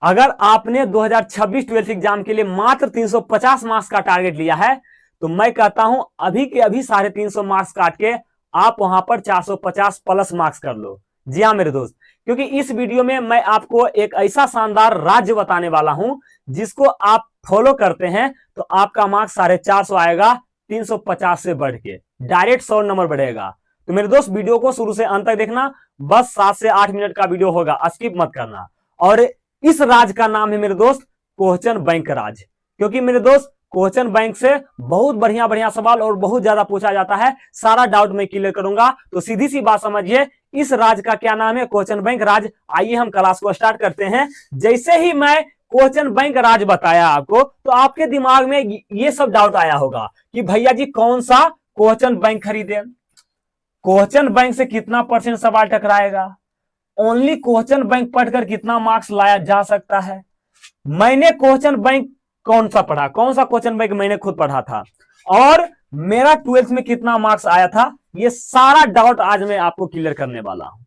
अगर आपने 2026 twelfth exam के लिए मात्र 350 मार्क्स का टारगेट लिया है तो मैं कहता हूं अभी के अभी 350 मार्क्स काट के आप वहां पर 450 प्लस मार्क्स कर लो। जी हाँ मेरे दोस्त, क्योंकि इस वीडियो में मैं आपको एक ऐसा शानदार राज्य बताने वाला हूं जिसको आप फॉलो करते हैं तो आपका मार्क्स 450 आएगा, 350 से बढ़ के डायरेक्ट 100 नंबर बढ़ेगा। तो मेरे दोस्त वीडियो को शुरू से अंत तक देखना, बस 7 से 8 मिनट का वीडियो होगा, स्किप मत करना। और इस राज का नाम है मेरे दोस्त क्वेश्चन बैंक राज, क्योंकि मेरे दोस्त क्वेश्चन बैंक से बहुत बढ़िया बढ़िया सवाल और बहुत ज्यादा पूछा जाता है, सारा डाउट मैं क्लियर करूंगा। तो सीधी सी बात समझिए, इस राज का क्या नाम है? क्वेश्चन बैंक राज। आइए हम क्लास को स्टार्ट करते हैं। जैसे ही मैं क्वेश्चन बैंक राज बताया आपको तो आपके दिमाग में ये सब डाउट आया होगा कि भैया जी कौन सा क्वेश्चन बैंक खरीदे, क्वेश्चन बैंक से कितना % सवाल टकराएगा, ओनली क्वेश्चन बैंक पढ़कर कितना मार्क्स लाया जा सकता है। मैंने क्वेश्चन बैंक कौन सा पढ़ा, कौन सा क्वेश्चन बैंक मैंने खुद पढ़ा था और मेरा 12th में कितना मार्क्स आया था, ये सारा डाउट आज मैं आपको क्लियर करने वाला हूं।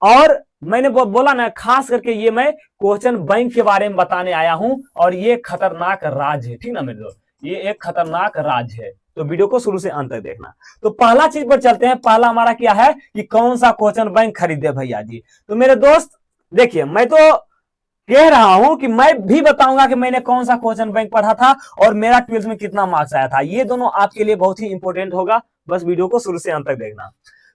और मैंने बोला ना, खास करके ये मैं क्वेश्चन बैंक के बारे में बताने आया हूं और ये खतरनाक राज है, ठीक ना मेरे दोस्त, ये एक खतरनाक राज है। तो वीडियो को शुरू से अंत तक देखना। तो पहला चीज पर चलते हैं। पहला हमारा क्या है कि कौन सा क्वेश्चन बैंक खरीदे भैया जी। तो मेरे दोस्त देखिए, मैं तो कह रहा हूं कि मैं भी बताऊंगा कि मैंने कौन सा क्वेश्चन बैंक पढ़ा था और मेरा 12th में कितना मार्क्स आया था। ये दोनों आपके लिए बहुत ही इंपॉर्टेंट होगा, बस वीडियो को शुरू से अंत तक देखना।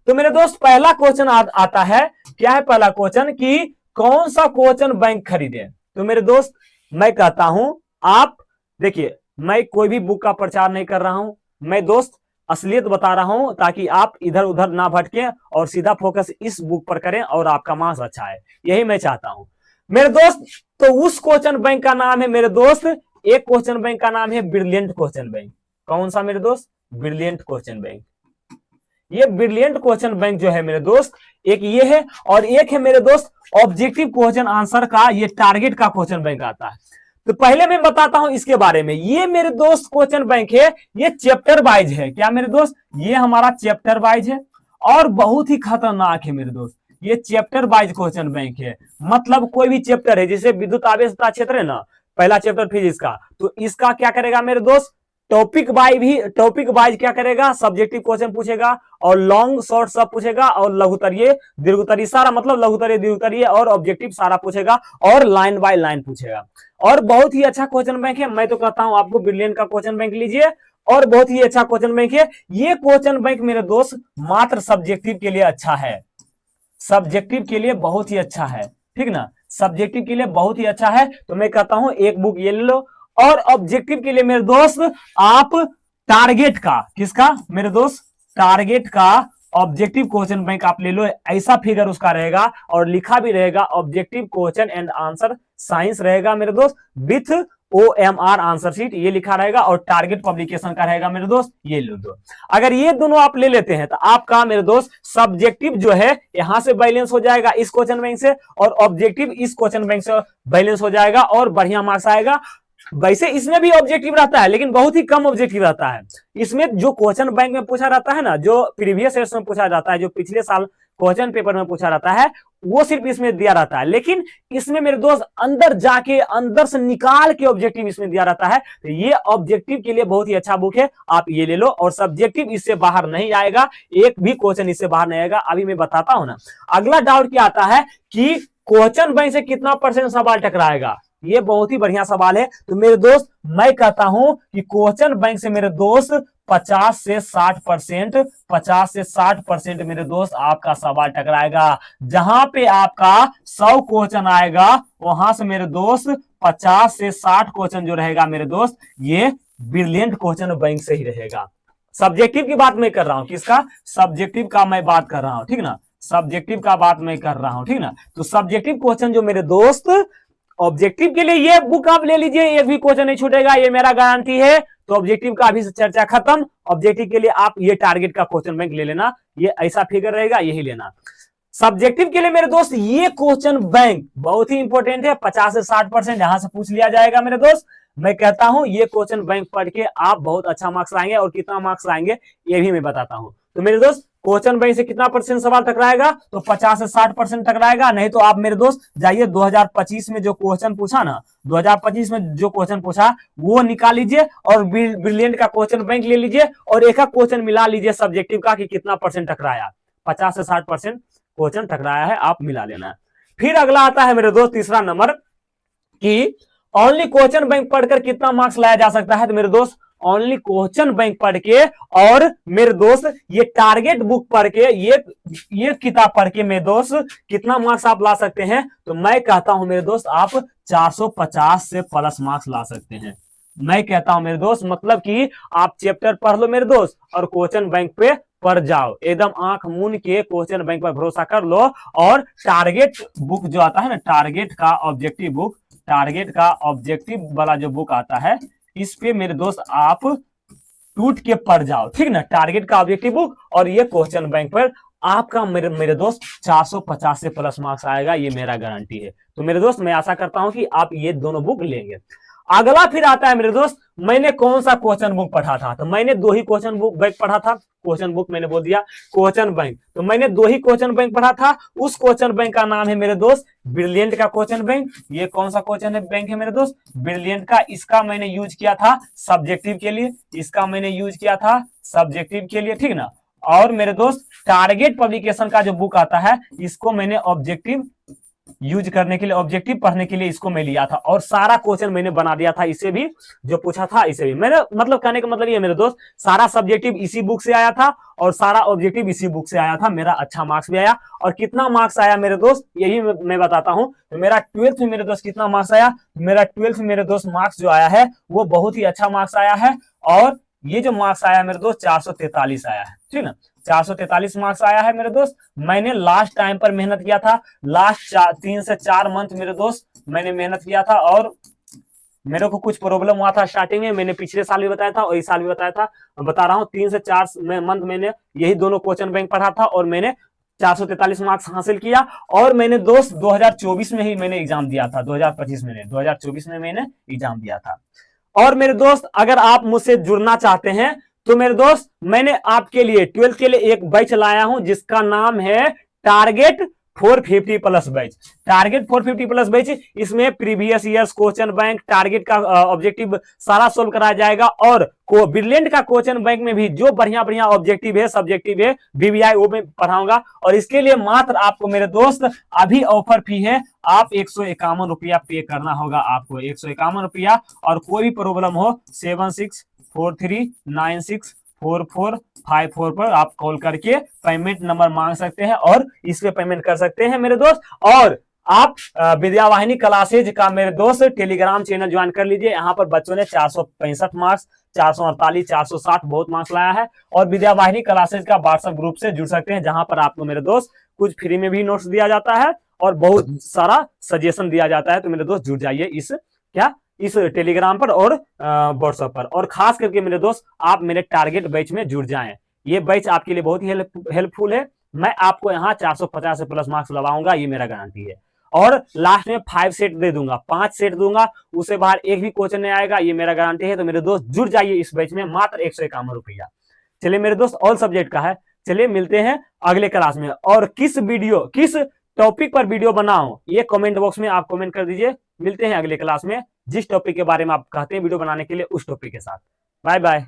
तो मेरे दोस्त पहला क्वेश्चन आता है, क्या है पहला क्वेश्चन कि कौन सा क्वेश्चन बैंक खरीदे। तो मेरे दोस्त मैं कहता हूं, आप देखिए, मैं कोई भी बुक का प्रचार नहीं कर रहा हूं, मैं दोस्त असलियत बता रहा हूं ताकि आप इधर उधर ना भटके और सीधा फोकस इस बुक पर करें और आपका मार्क्स अच्छा है, यही मैं चाहता हूं मेरे दोस्त। तो उस क्वेश्चन बैंक का नाम है मेरे दोस्त, एक क्वेश्चन बैंक का नाम है ब्रिलियंट क्वेश्चन बैंक। कौन सा मेरे दोस्त? Brilliant question bank. ये ब्रिलियंट क्वेश्चन बैंक जो है मेरे दोस्त, एक ये है और एक है मेरे दोस्त ऑब्जेक्टिव क्वेश्चन आंसर का, ये टारगेट का क्वेश्चन बैंक आता है। तो पहले मैं बताता हूं इसके बारे में। ये मेरे दोस्त क्वेश्चन बैंक है, ये चैप्टर वाइज है। क्या मेरे दोस्त? ये हमारा चैप्टर वाइज है और बहुत ही खतरनाक है मेरे दोस्त। ये चैप्टर वाइज क्वेश्चन बैंक है, मतलब कोई भी चैप्टर है, जैसे विद्युत आवेशता क्षेत्र है ना, पहला चैप्टर फिजिक्स का, तो इसका क्या करेगा मेरे दोस्त, टॉपिक वाइज क्या करेगा, सब्जेक्टिव क्वेश्चन पूछेगा और लॉन्ग शॉर्ट सब पूछेगा और लघुतरीय दीर्घोत्तरीय सारा, मतलब लघुतरीय दीर्घोत्तरीय और ऑब्जेक्टिव सारा पूछेगा और लाइन बाय लाइन पूछेगा। और बहुत ही अच्छा क्वेश्चन बैंक है, मैं तो कहता हूं आपको ब्रिलियंट का क्वेश्चन बैंक लीजिए और बहुत ही अच्छा क्वेश्चन बैंक है। ये क्वेश्चन बैंक मेरे दोस्त मात्र सब्जेक्टिव के लिए अच्छा है, सब्जेक्टिव के लिए बहुत ही अच्छा है, ठीक ना, सब्जेक्टिव के लिए बहुत ही अच्छा है। तो मैं कहता हूं एक बुक ये ले लो। और ऑब्जेक्टिव के लिए मेरे दोस्त आप टारगेट का, किसका मेरे दोस्त, टारगेट का ऑब्जेक्टिव क्वेश्चन बैंक आप ले लो। ऐसा फिगर उसका रहेगा और लिखा भी रहेगा objective question and answer science रहेगा मेरे दोस्त, विथ OMR आंसर शीट, ये लिखा रहेगा और टारगेट पब्लिकेशन का रहेगा मेरे दोस्त, ये लो दो। अगर ये दोनों आप ले लेते हैं तो आपका मेरे दोस्त सब्जेक्टिव जो है यहां से बैलेंस हो जाएगा इस क्वेश्चन बैंक से, और ऑब्जेक्टिव इस क्वेश्चन बैंक से बैलेंस हो जाएगा और बढ़िया मार्क्स आएगा। वैसे इसमें भी ऑब्जेक्टिव रहता है लेकिन बहुत ही कम ऑब्जेक्टिव रहता है। इसमें जो क्वेश्चन बैंक में पूछा रहता है ना, जो प्रीवियस ईयर्स में पूछा जाता है, जो पिछले साल क्वेश्चन पेपर में पूछा रहता है, वो सिर्फ इसमें दिया रहता है। लेकिन इसमें मेरे दोस्त अंदर जाके, अंदर से निकाल के ऑब्जेक्टिव इसमें दिया रहता है। तो ये ऑब्जेक्टिव के लिए बहुत ही अच्छा बुक है, आप ये ले लो। और सब्जेक्टिव इससे बाहर नहीं आएगा, एक भी क्वेश्चन इससे बाहर नहीं आएगा, अभी मैं बताता हूं ना। अगला डाउट क्या आता है कि क्वेश्चन बैंक से कितना % सवाल टकराएगा, ये बहुत ही बढ़िया सवाल है। तो मेरे दोस्त मैं कहता हूं कि क्वेश्चन बैंक से मेरे दोस्त 50 से 60%, 50 से 60% मेरे दोस्त आपका सवाल टकराएगा। जहां पे आपका 100 क्वेश्चन आएगा वहां से मेरे दोस्त 50 से 60 क्वेश्चन जो रहेगा मेरे दोस्त, ये ब्रिलियंट क्वेश्चन बैंक से ही रहेगा। सब्जेक्टिव की बात मैं कर रहा हूं, किसका, सब्जेक्टिव का मैं बात कर रहा हूं, ठीक ना, सब्जेक्टिव का बात मैं कर रहा हूं, ठीक ना। तो सब्जेक्टिव क्वेश्चन जो मेरे दोस्त ऑब्जेक्टिव के लिए, ये बुक आप ले लीजिए, एक भी क्वेश्चन नहीं छूटेगा, ये मेरा गारंटी है। तो ऑब्जेक्टिव का अभी से चर्चा खत्म। ऑब्जेक्टिव के लिए आप ये टारगेट का क्वेश्चन बैंक ले लेना, ये ऐसा फिगर रहेगा, यही लेना। सब्जेक्टिव के लिए मेरे दोस्त ये क्वेश्चन बैंक बहुत ही इंपॉर्टेंट है, 50 से 60% यहां से पूछ लिया जाएगा मेरे दोस्त। मैं कहता हूं ये क्वेश्चन बैंक पढ़ के आप बहुत अच्छा मार्क्स लाएंगे और कितना मार्क्स लाएंगे ये भी मैं बताता हूं। तो मेरे दोस्त क्वेश्चन बैंक से कितना परसेंट सवाल टकराएगा, तो 50 से 60% टकराएगा। नहीं तो आप मेरे दोस्त जाइए 2025 में जो क्वेश्चन पूछा ना, 2025 में जो क्वेश्चन पूछा वो निकाल लीजिए और ब्रिलियंट का क्वेश्चन बैंक ले लीजिए और एक क्वेश्चन मिला लीजिए सब्जेक्टिव का कि कितना परसेंट टकराया, 50 से 60% क्वेश्चन टकराया है, आप मिला लेना है। फिर अगला आता है मेरे दोस्त तीसरा नंबर कि ओनली क्वेश्चन बैंक पढ़कर कितना मार्क्स लाया जा सकता है। तो मेरे दोस्त ओनली क्वेश्चन बैंक पढ़ के और मेरे दोस्त ये टारगेट बुक पढ़ के, ये किताब पढ़ के मेरे दोस्त कितना मार्क्स आप ला सकते हैं, तो मैं कहता हूं मेरे दोस्त आप 450 से प्लस मार्क्स ला सकते हैं। मैं कहता हूं मेरे दोस्त मतलब कि आप चैप्टर पढ़ लो मेरे दोस्त और क्वेश्चन बैंक पे पढ़ जाओ, एकदम आंख मूंद के क्वेश्चन बैंक पर भरोसा कर लो। और टारगेट बुक जो आता है ना, टारगेट का ऑब्जेक्टिव बुक, टारगेट का ऑब्जेक्टिव वाला जो बुक आता है, इस पे मेरे दोस्त आप टूट के पढ़ जाओ, ठीक ना। टारगेट का ऑब्जेक्टिव बुक और ये क्वेश्चन बैंक पर आपका मेरे दोस्त 450 से प्लस मार्क्स आएगा, ये मेरा गारंटी है। तो मेरे दोस्त मैं आशा करता हूं कि आप ये दोनों बुक लेंगे। अगला फिर आता है मेरे दोस्त मैंने कौन सा क्वेश्चन बुक पढ़ा था, तो मैंने दो ही क्वेश्चन बुक बैंक पढ़ा था। क्वेश्चन बुक मैंने बोल दिया, क्वेश्चन बैंक, तो मैंने दो ही क्वेश्चन बैंक पढ़ा था। उस क्वेश्चन बैंक का नाम है मेरे दोस्त ब्रिलियंट का क्वेश्चन बैंक। ये कौन सा क्वेश्चन है बैंक है मेरे दोस्त, ब्रिलियंट का। इसका मैंने यूज किया था सब्जेक्टिव के लिए, इसका मैंने यूज किया था सब्जेक्टिव के लिए, ठीक ना। और मेरे दोस्त टारगेट पब्लिकेशन का जो बुक आता है, इसको मैंने ऑब्जेक्टिव यूज करने के लिए, ऑब्जेक्टिव पढ़ने के लिए इसको मैं लिया था और सारा क्वेश्चन मैंने बना दिया था, इसे भी जो पूछा था इसे भी मैंने, मतलब कहने का मतलब ये मेरे दोस्त सारा सब्जेक्टिव इसी बुक से आया था और सारा ऑब्जेक्टिव इसी बुक से आया था। मेरा अच्छा मार्क्स भी आया। और कितना मार्क्स आया मेरे दोस्त यही मैं बताता हूं। तो मेरा 12th में मेरे दोस्त कितना मार्क्स आया, मेरा 12th में मेरे दोस्त मार्क्स जो आया है वो बहुत ही अच्छा मार्क्स आया है। और ये जो मार्क्स आया मेरे दोस्त 443 आया है, ठीक ना। 443 मार्क्स आया है मेरे दोस्त। मैंने लास्ट टाइम पर मेहनत किया था, लास्ट 3 से 4 मंथ मेरे दोस्त मैंने मेहनत किया था। और मेरे को कुछ प्रॉब्लम हुआ था स्टार्टिंग में, मैंने पिछले साल भी बताया था और इस साल भी बताया था, बता रहा हूँ 3 से 4 मंथ मैंने यही दोनों क्वेश्चन बैंक पढ़ा था और मैंने 443 मार्क्स हासिल किया। और मैंने दोस्त 2024 में ही मैंने एग्जाम दिया था, 2025 में 2024 में मैंने एग्जाम दिया था। और मेरे दोस्त अगर आप मुझसे जुड़ना चाहते हैं तो मेरे दोस्त मैंने आपके लिए 12th के लिए एक बैच लाया हूं जिसका नाम है target 450 plus batch. Target 450 plus batch, इसमें previous years question bank, target का ऑब्जेक्टिव सारा सोल्व कराया जाएगा। और ब्रिलियंट का क्वेश्चन बैंक में भी जो बढ़िया बढ़िया ऑब्जेक्टिव है, सब्जेक्टिव है, बीबीआई, वो मैं पढ़ाऊंगा। और इसके लिए मात्र आपको मेरे दोस्त अभी ऑफर फी है, आप 151 रुपया पे करना होगा आपको, 151 रुपया। और कोई भी प्रॉब्लम हो 7643964454 पर आप कॉल करके पेमेंट नंबर मांग सकते हैं और इस पे पेमेंट कर सकते हैं मेरे दोस्त। और आप विद्यावाहिनी क्लासेज का मेरे दोस्त टेलीग्राम चैनल ज्वाइन कर लीजिए। यहाँ पर बच्चों ने 465 मार्क्स, 448, 460 बहुत मार्क्स लाया है। और विद्यावाहिनी क्लासेज का व्हाट्सएप ग्रुप से जुड़ सकते हैं जहां पर आपको मेरे दोस्त कुछ फ्री में भी नोट्स दिया जाता है और बहुत सारा सजेशन दिया जाता है। तो मेरे दोस्त जुड़ जाइए इस टेलीग्राम पर और व्हाट्सएप पर। और खास करके मेरे दोस्त आप मेरे टारगेट बैच में जुड़ जाएं, ये बैच आपके लिए बहुत ही हेल्पफुल है। मैं आपको यहाँ 450 से प्लस मार्क्स लगाऊंगा, ये मेरा गारंटी है। और लास्ट में 5 सेट दे दूंगा, 5 सेट दूंगा, उससे बाहर एक भी क्वेश्चन नहीं आएगा, ये मेरा गारंटी है। तो मेरे दोस्त जुड़ जाइए इस बैच में, मात्र 151 रुपया। चलिए मेरे दोस्त ऑल सब्जेक्ट का है। चलिए मिलते हैं अगले क्लास में। और किस टॉपिक पर वीडियो बनाऊं ये कमेंट बॉक्स में आप कमेंट कर दीजिए। मिलते हैं अगले क्लास में जिस टॉपिक के बारे में आप कहते हैं वीडियो बनाने के लिए, उस टॉपिक के साथ। Bye bye.